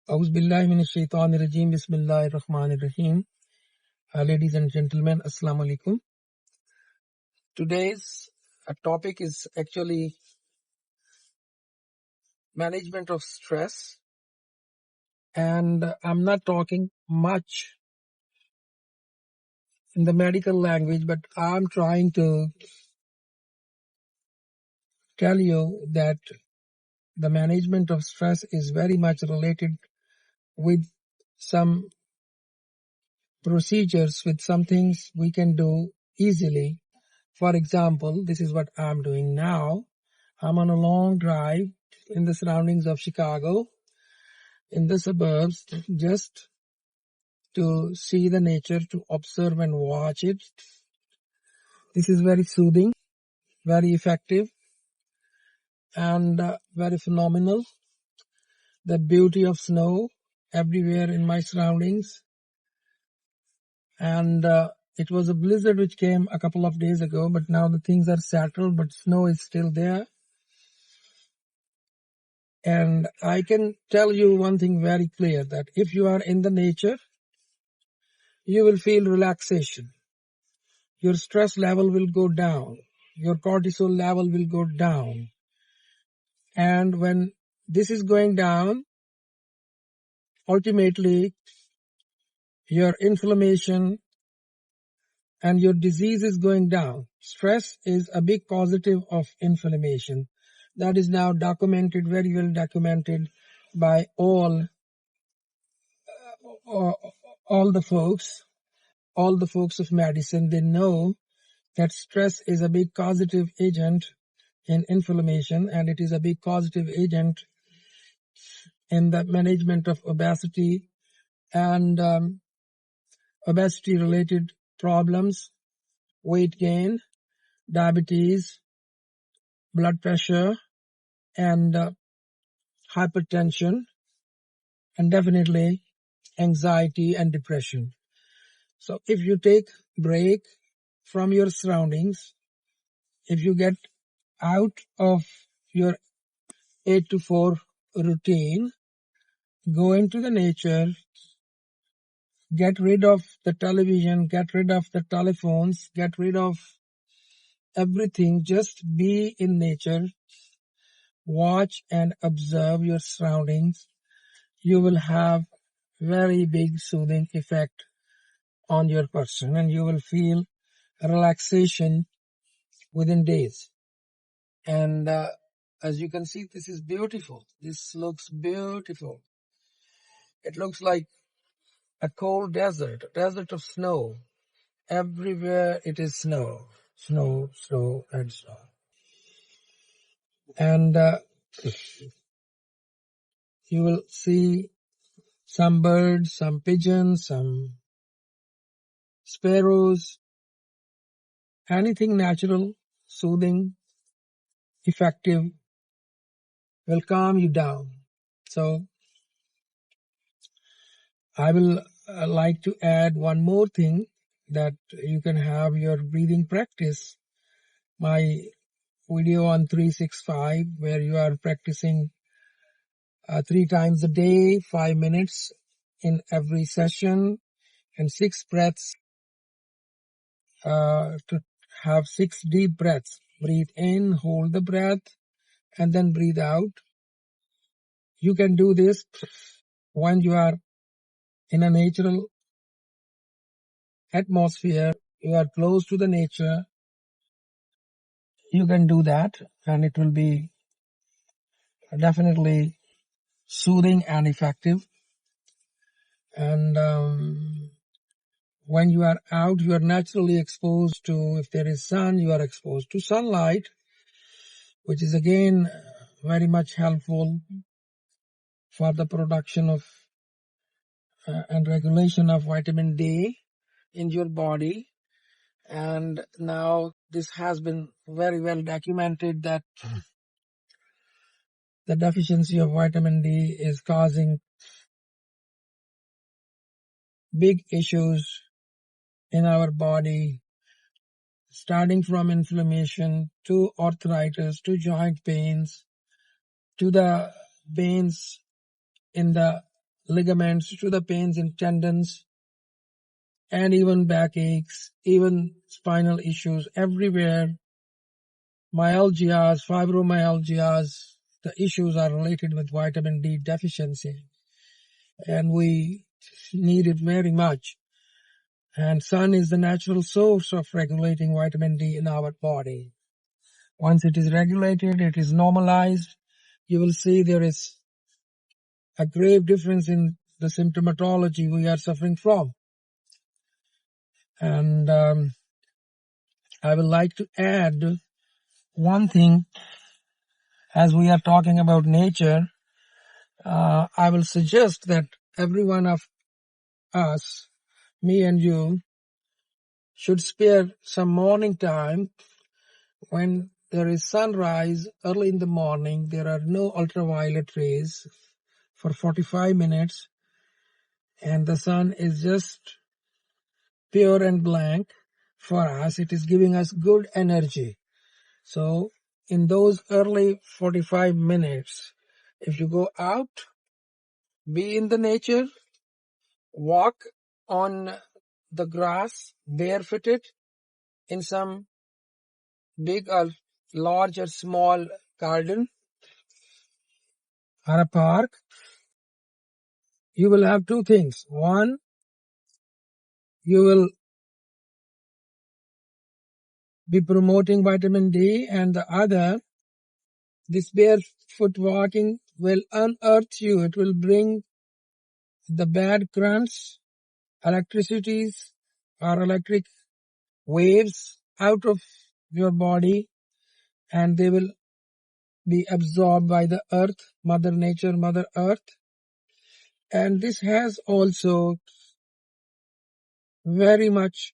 Auzubillahiminash-shaytanir-rajim. Bismillahir-rahmanir-rahim. Ladies and gentlemen, Assalamu alaikum. Today's topic is actually management of stress, and I'm not talking much in the medical language, but I'm trying to tell you that the management of stress is very much related with some procedures, with some things we can do easily. For example, this is what I'm doing now. I'm on a long drive in the surroundings of Chicago, in the suburbs, just to see the nature, to observe and watch it. This is very soothing, very effective, and very phenomenal. The beauty of snow everywhere in my surroundings. And it was a blizzard which came a couple of days ago, but now the things are settled, but snow is still there. And I can tell you one thing very clear, that if you are in the nature, you will feel relaxation. Your stress level will go down. Your cortisol level will go down. And when this is going down, ultimately, your inflammation and your disease is going down. Stress is a big causative of inflammation. That is now documented, very well documented by all the folks of medicine. They know that stress is a big causative agent in inflammation, and it is a big causative agent in the management of obesity and obesity-related problems, weight gain, diabetes, blood pressure, and hypertension, and definitely anxiety and depression. So if you take break from your surroundings, if you get out of your 8 to 4 routine, go into the nature, get rid of the television, get rid of the telephones, get rid of everything, just be in nature, watch and observe your surroundings. You will have very big soothing effect on your person, and you will feel relaxation within days. And as you can see, this is beautiful. This looks beautiful. It looks like a cold desert, a desert of snow. Everywhere it is snow, snow, snow, and snow. And you will see some birds, some pigeons, some sparrows, anything natural, soothing, effective, will calm you down. So I will like to add one more thing, that you can have your breathing practice. My video on 365, where you are practicing 3 times a day, 5 minutes in every session, and 6 breaths, to have 6 deep breaths. Breathe in, hold the breath, and then breathe out. You can do this when you are in a natural atmosphere, you are close to the nature. You can do that, and it will be definitely soothing and effective. And when you are out, you are naturally exposed to, if there is sun, you are exposed to sunlight, which is again very much helpful for the production of and regulation of vitamin D in your body. And now this has been very well documented that the deficiency of vitamin D is causing big issues in our body, starting from inflammation to arthritis to joint pains to the pains in the ligaments, to the pains in tendons, and even backaches, even spinal issues everywhere, myalgias, fibromyalgias. The issues are related with vitamin D deficiency, and we need it very much. And sun is the natural source of regulating vitamin D in our body. Once it is regulated, it is normalized, you will see there is a grave difference in the symptomatology we are suffering from. And I would like to add one thing. As we are talking about nature, I will suggest that every one of us, me and you, should spare some morning time. When there is sunrise early in the morning, there are no ultraviolet rays for 45 minutes, and the sun is just pure and blank for us. It is giving us good energy. So in those early 45 minutes, if you go out, be in the nature, walk on the grass barefooted in some big or large or small garden or a park, you will have two things. One, you will be promoting vitamin D, and the other, this barefoot walking will unearth you. It will bring the bad currents, electricities or electric waves out of your body, and they will be absorbed by the earth, Mother Nature, Mother Earth. And this has also very much